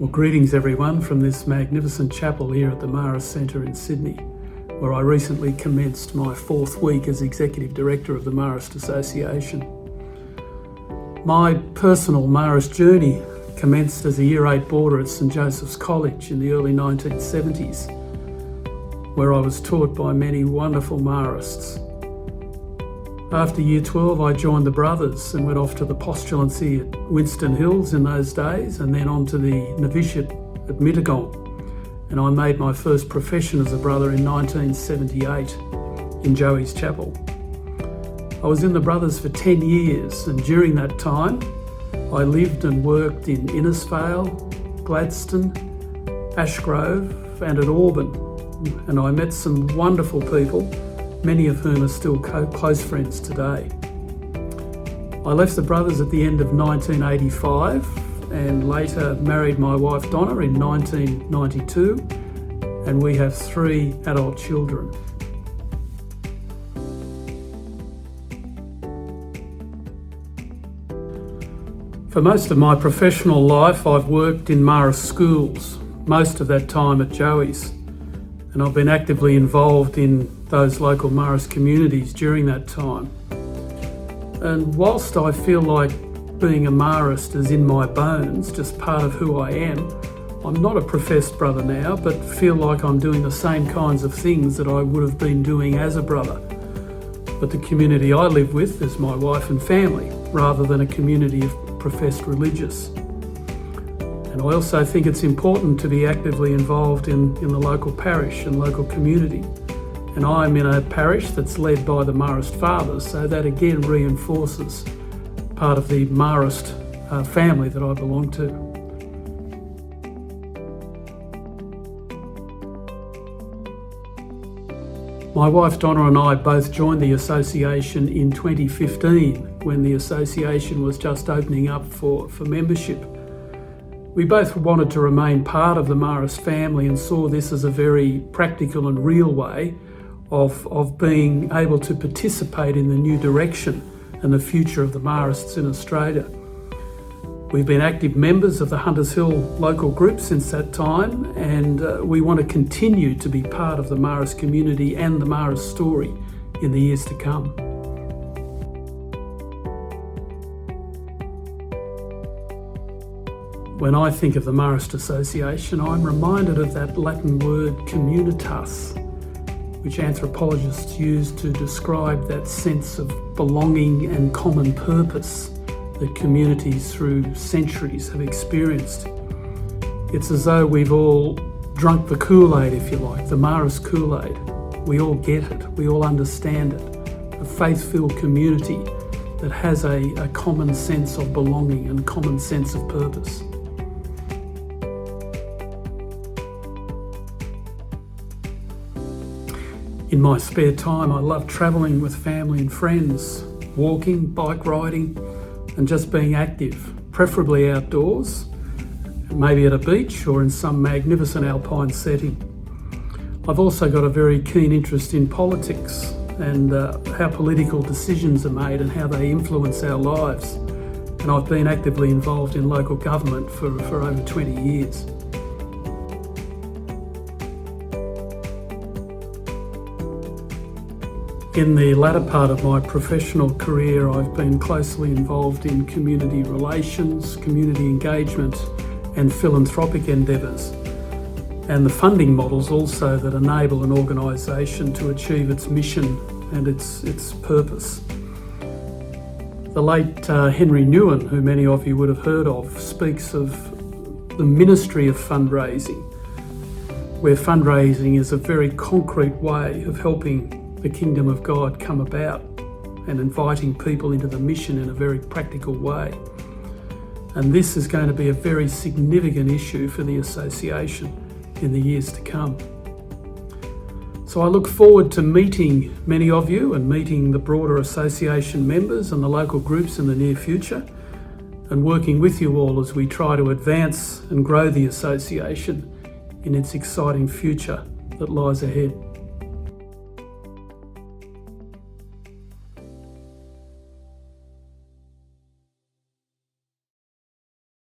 Well, greetings everyone from this magnificent chapel here at the Marist Centre in Sydney, where I recently commenced my 4th week as Executive Director of the Marist Association. My personal Marist journey commenced as a Year 8 boarder at St Joseph's College in the early 1970s, where I was taught by many wonderful Marists. After Year 12, I joined the Brothers and went off to the postulancy at Winston Hills in those days, and then on to the novitiate at Mittagong. And I made my first profession as a brother in 1978 in Joey's Chapel. I was in the Brothers for 10 years, and during that time, I lived and worked in Innisfail, Gladstone, Ashgrove, and at Auburn. And I met some wonderful people, many of whom are still close friends today. I left the Brothers at the end of 1985 and later married my wife Donna in 1992, and we have 3 adult children. For most of my professional life, I've worked in Marist schools, most of that time at Joey's, and I've been actively involved in those local Marist communities during that time. And whilst I feel like being a Marist is in my bones, just part of who I am, I'm not a professed brother now, but feel like I'm doing the same kinds of things that I would have been doing as a brother. But the community I live with is my wife and family, rather than a community of professed religious. And I also think it's important to be actively involved in the local parish and local community. And I'm in a parish that's led by the Marist Fathers, so that again reinforces part of the Marist family that I belong to. My wife Donna and I both joined the association in 2015, when the association was just opening up for membership. We both wanted to remain part of the Marist family and saw this as a very practical and real way of being able to participate in the new direction and the future of the Marists in Australia. We've been active members of the Hunters Hill local group since that time, and we want to continue to be part of the Marist community and the Marist story in the years to come. When I think of the Marist Association, I'm reminded of that Latin word communitas, which anthropologists use to describe that sense of belonging and common purpose that communities through centuries have experienced. It's as though we've all drunk the Kool-Aid, if you like, the Marist Kool-Aid. We all get it, we all understand it. A faith-filled community that has a common sense of belonging and a common sense of purpose. In my spare time, I love travelling with family and friends, walking, bike riding, and just being active, preferably outdoors, maybe at a beach or in some magnificent alpine setting. I've also got a very keen interest in politics and how political decisions are made and how they influence our lives. And I've been actively involved in local government for over 20 years. In the latter part of my professional career, I've been closely involved in community relations, community engagement, and philanthropic endeavours, and the funding models also that enable an organisation to achieve its mission and its purpose. The late Henry Newen, who many of you would have heard of, speaks of the ministry of fundraising, where fundraising is a very concrete way of helping the kingdom of God come about and inviting people into the mission in a very practical way. And this is going to be a very significant issue for the association in the years to come. So I look forward to meeting many of you and meeting the broader association members and the local groups in the near future, and working with you all as we try to advance and grow the association in its exciting future that lies ahead.